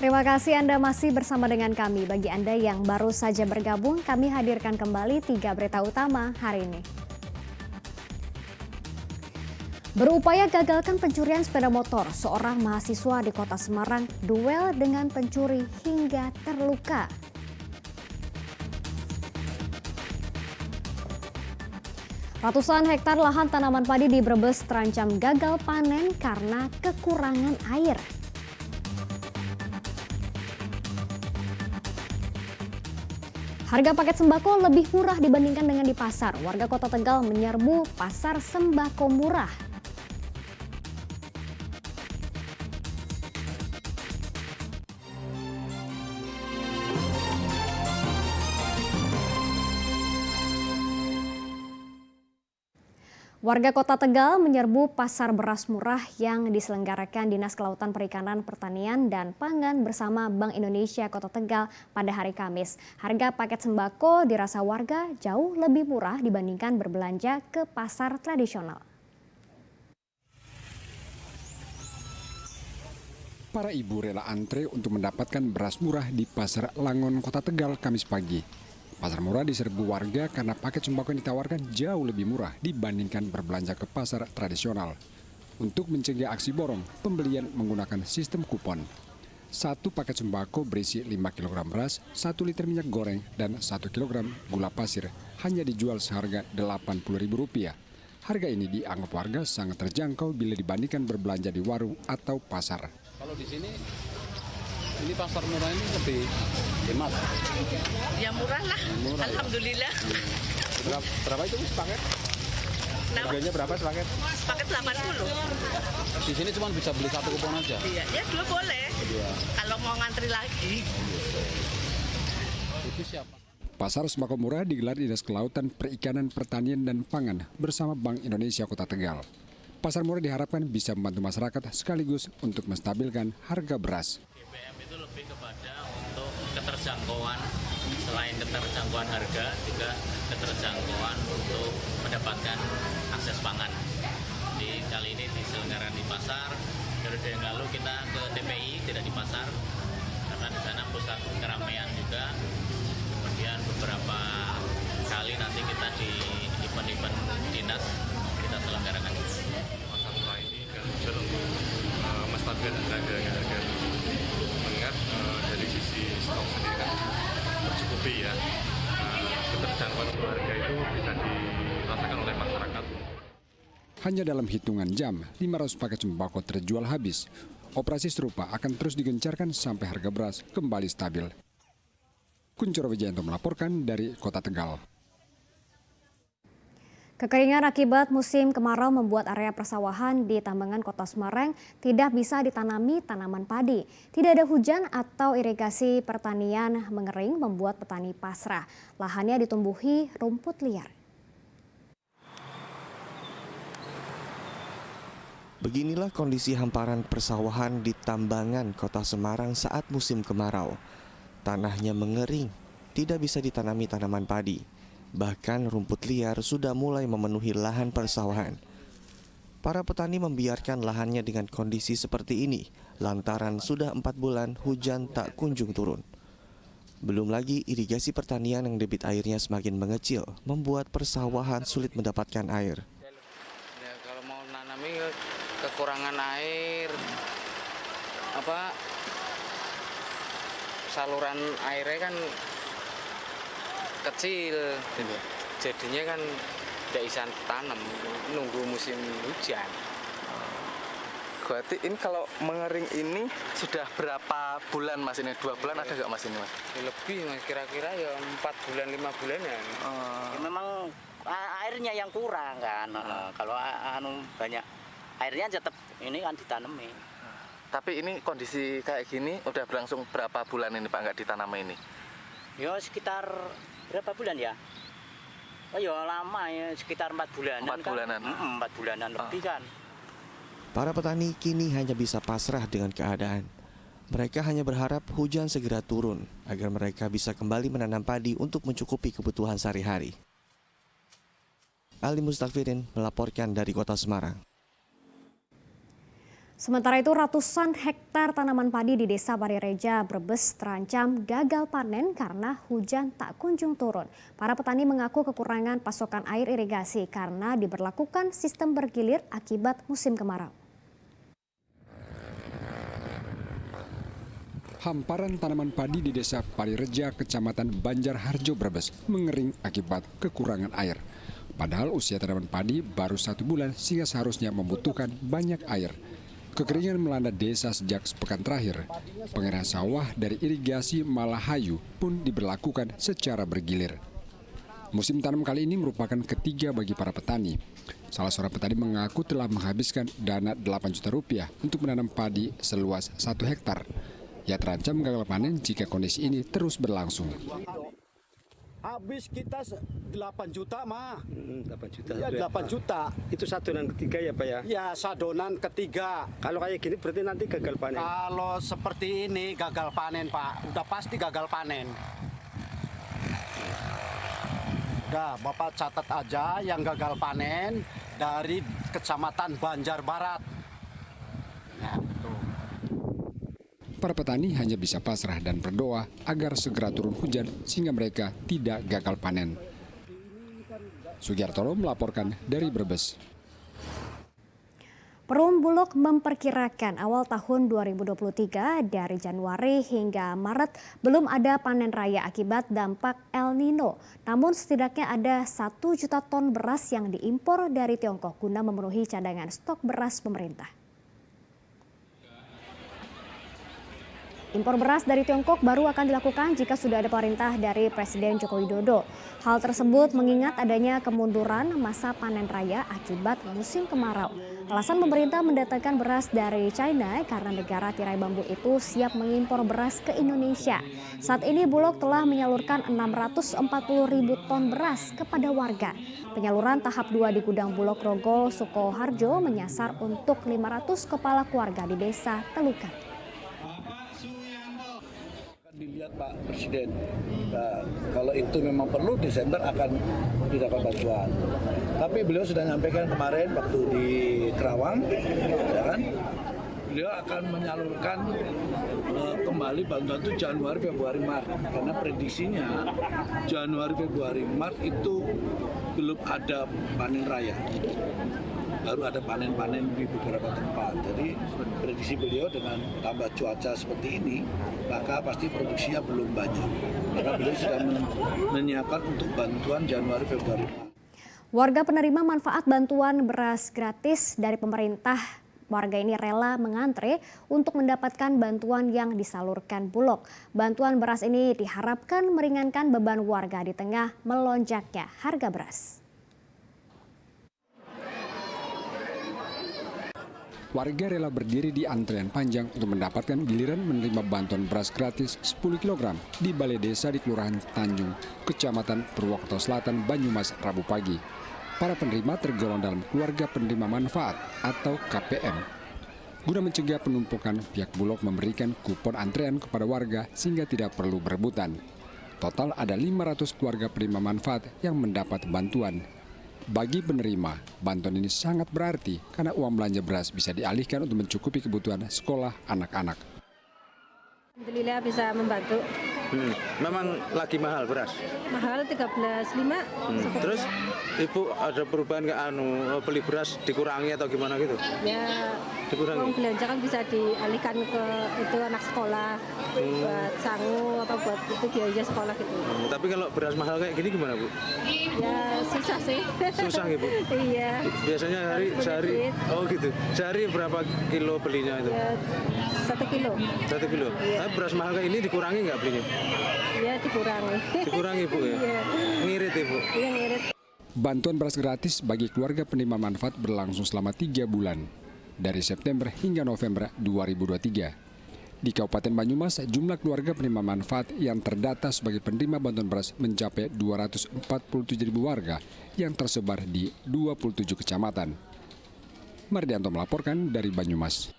Terima kasih Anda masih bersama dengan kami. Bagi Anda yang baru saja bergabung, kami hadirkan kembali 3 berita utama hari ini. Berupaya gagalkan pencurian sepeda motor, seorang mahasiswa di kota Semarang duel dengan pencuri hingga terluka. Ratusan hektar lahan tanaman padi di Brebes terancam gagal panen karena kekurangan air. Harga paket sembako lebih murah dibandingkan dengan di pasar. Warga Kota Tegal menyerbu pasar sembako murah. Warga Kota Tegal menyerbu pasar beras murah yang diselenggarakan Dinas Kelautan Perikanan Pertanian dan Pangan bersama Bank Indonesia Kota Tegal pada hari Kamis. Harga paket sembako dirasa warga jauh lebih murah dibandingkan berbelanja ke pasar tradisional. Para ibu rela antre untuk mendapatkan beras murah di Pasar Langon, Kota Tegal, Kamis pagi. Pasar murah diserbu warga karena paket sembako yang ditawarkan jauh lebih murah dibandingkan berbelanja ke pasar tradisional. Untuk mencegah aksi borong, pembelian menggunakan sistem kupon. Satu paket sembako berisi 5 kg beras, 1 liter minyak goreng, dan 1 kg gula pasir hanya dijual seharga Rp80.000. Harga ini dianggap warga sangat terjangkau bila dibandingkan berbelanja di warung atau pasar. Kalau di sini, ini pasar murah ini lebih hemat. Ya murah lah, Murah, alhamdulillah. Ya. Berapa itu sepaket? Harganya berapa sepaket? Sepaket 80. Di sini cuma bisa beli 1 kupon aja. Iya, ya 2 boleh. Iya. Kalau mau ngantri lagi. Itu siapa? Pasar sembako murah digelar Dinas Kelautan Perikanan Pertanian dan Pangan bersama Bank Indonesia Kota Tegal. Pasar murah diharapkan bisa membantu masyarakat sekaligus untuk menstabilkan harga beras. BBM itu lebih kepada untuk keterjangkauan, selain keterjangkauan harga, juga keterjangkauan untuk mendapatkan akses pangan. Di kali ini diselenggarakan di pasar, periode yang lalu kita ke TPI, tidak di pasar, karena di sana pusat keramaian juga. Kemudian beberapa kali nanti kita di event-event dinas kita selenggarakan. Pasar murah ini kan tujuan untuk menstabilkan harga mengingat dari sisi stok sendiri kan tercukupi ya. Keterjangkauan untuk harga itu bisa dirasakan oleh masyarakat. Hanya dalam hitungan jam, 500 paket sembako terjual habis. Operasi serupa akan terus digencarkan sampai harga beras kembali stabil. Kuncoro Wijayanto melaporkan dari Kota Tegal. Kekeringan akibat musim kemarau membuat area persawahan di Tambangan Kota Semarang tidak bisa ditanami tanaman padi. Tidak ada hujan atau irigasi pertanian mengering membuat petani pasrah. Lahannya ditumbuhi rumput liar. Beginilah kondisi hamparan persawahan di Tambangan Kota Semarang saat musim kemarau. Tanahnya mengering, tidak bisa ditanami tanaman padi. Bahkan rumput liar sudah mulai memenuhi lahan persawahan. Para petani membiarkan lahannya dengan kondisi seperti ini lantaran sudah 4 bulan hujan tak kunjung turun. Belum lagi irigasi pertanian yang debit airnya semakin mengecil membuat persawahan sulit mendapatkan air. Ya, kalau mau nanami kekurangan air, saluran airnya kan kecil, jadinya kan tidak bisa tanam, nunggu musim hujan. Berarti ini kalau mengering ini sudah berapa bulan Mas ini? 2 bulan ada nggak Mas ini Mas? Lebih Mas, kira-kira ya 4 bulan 5 bulan ya. Memang airnya yang kurang kan. Kalau banyak airnya tetap ini kan ditanami. Tapi ini kondisi kayak gini udah berlangsung berapa bulan ini Pak nggak ditanami ini? Ya sekitar berapa bulan ya? Oh ya lama ya, sekitar 4 bulanan. 4 bulanan. Kan? 4 bulanan lebih kan. Para petani kini hanya bisa pasrah dengan keadaan. Mereka hanya berharap hujan segera turun agar mereka bisa kembali menanam padi untuk mencukupi kebutuhan sehari-hari. Ali Mustafirin melaporkan dari Kota Semarang. Sementara itu ratusan hektar tanaman padi di Desa Parireja, Brebes terancam gagal panen karena hujan tak kunjung turun. Para petani mengaku kekurangan pasokan air irigasi karena diberlakukan sistem bergilir akibat musim kemarau. Hamparan tanaman padi di Desa Parireja, Kecamatan Banjarharjo, Brebes mengering akibat kekurangan air. Padahal usia tanaman padi baru 1 bulan sehingga seharusnya membutuhkan banyak air. Kekeringan melanda desa sejak sepekan terakhir. Pengerahan sawah dari irigasi Malahayu pun diberlakukan secara bergilir. Musim tanam kali ini merupakan ketiga bagi para petani. Salah seorang petani mengaku telah menghabiskan dana 8 juta rupiah untuk menanam padi seluas 1 hektar. Ia terancam gagal panen jika kondisi ini terus berlangsung. Habis kita 8 juta mah. 8 juta. Ya 8 juta. Itu sadonan ketiga ya Pak ya? Ya sadonan ketiga. Kalau kayak gini berarti nanti gagal panen? Kalau seperti ini gagal panen Pak. Udah pasti gagal panen. Udah Bapak catat aja yang gagal panen dari Kecamatan Banjar Barat. Nah, tuh. Para petani hanya bisa pasrah dan berdoa agar segera turun hujan sehingga mereka tidak gagal panen. Sugiartono melaporkan dari Brebes. Perum Bulog memperkirakan awal tahun 2023 dari Januari hingga Maret belum ada panen raya akibat dampak El Nino. Namun setidaknya ada 1 juta ton beras yang diimpor dari Tiongkok guna memenuhi cadangan stok beras pemerintah. Impor beras dari Tiongkok baru akan dilakukan jika sudah ada perintah dari Presiden Joko Widodo. Hal tersebut mengingat adanya kemunduran masa panen raya akibat musim kemarau. Alasan pemerintah mendatangkan beras dari China karena negara tirai bambu itu siap mengimpor beras ke Indonesia. Saat ini Bulog telah menyalurkan 640.000 ton beras kepada warga. Penyaluran tahap 2 di gudang Bulog Grogol, Sukoharjo menyasar untuk 500 kepala keluarga di Desa Telukan. Dilihat Pak Presiden, nah, kalau itu memang perlu Desember akan didapat bantuan. Tapi beliau sudah menyampaikan kemarin waktu di Kerawang, ya kan, beliau akan menyalurkan kembali bantuan itu Januari, Februari, Maret. Karena prediksinya Januari, Februari, Maret itu belum ada panen raya. Baru ada panen-panen di beberapa tempat. Jadi prediksi beliau dengan tambah cuaca seperti ini, maka pasti produksinya belum banyak. Maka beliau sudah menyiapkan untuk bantuan Januari, Februari. Warga penerima manfaat bantuan beras gratis dari pemerintah, warga ini rela mengantre untuk mendapatkan bantuan yang disalurkan Bulog. Bantuan beras ini diharapkan meringankan beban warga di tengah melonjaknya harga beras. Warga rela berdiri di antrean panjang untuk mendapatkan giliran menerima bantuan beras gratis 10 kg di Balai Desa di Kelurahan Tanjung, Kecamatan Purwokerto Selatan, Banyumas, Rabu pagi. Para penerima tergolong dalam keluarga penerima manfaat atau KPM. Guna mencegah penumpukan, pihak Bulog memberikan kupon antrean kepada warga sehingga tidak perlu berebutan. Total ada 500 keluarga penerima manfaat yang mendapat bantuan. Bagi penerima, bantuan ini sangat berarti karena uang belanja beras bisa dialihkan untuk mencukupi kebutuhan sekolah anak-anak. Alhamdulillah bisa membantu. Memang lagi mahal beras? Mahal 13.500. Terus Ibu ada perubahan nggak beli beras dikurangi atau gimana gitu? Ya, dikurangi. uang belanja kan bisa dialihkan ke itu anak sekolah, buat sangu apa buat itu biaya sekolah gitu. Tapi kalau beras mahal kayak gini gimana Bu? Ya susah sih. Susah Ibu? Iya. Biasanya sehari, oh gitu. Sehari berapa kilo belinya itu? Ya, 1 kilo. 1 kilo. Iya. Tapi beras mahal kayak ini dikurangi nggak belinya? Ya dikurangi. Dikurangi Bu ya? Iya. Ngirit Ibu? Iya ngirit. Bantuan beras gratis bagi keluarga penerima manfaat berlangsung selama 3 bulan, dari September hingga November 2023. Di Kabupaten Banyumas, jumlah keluarga penerima manfaat yang terdata sebagai penerima bantuan beras mencapai 247.000 warga yang tersebar di 27 kecamatan. Mardianto melaporkan dari Banyumas.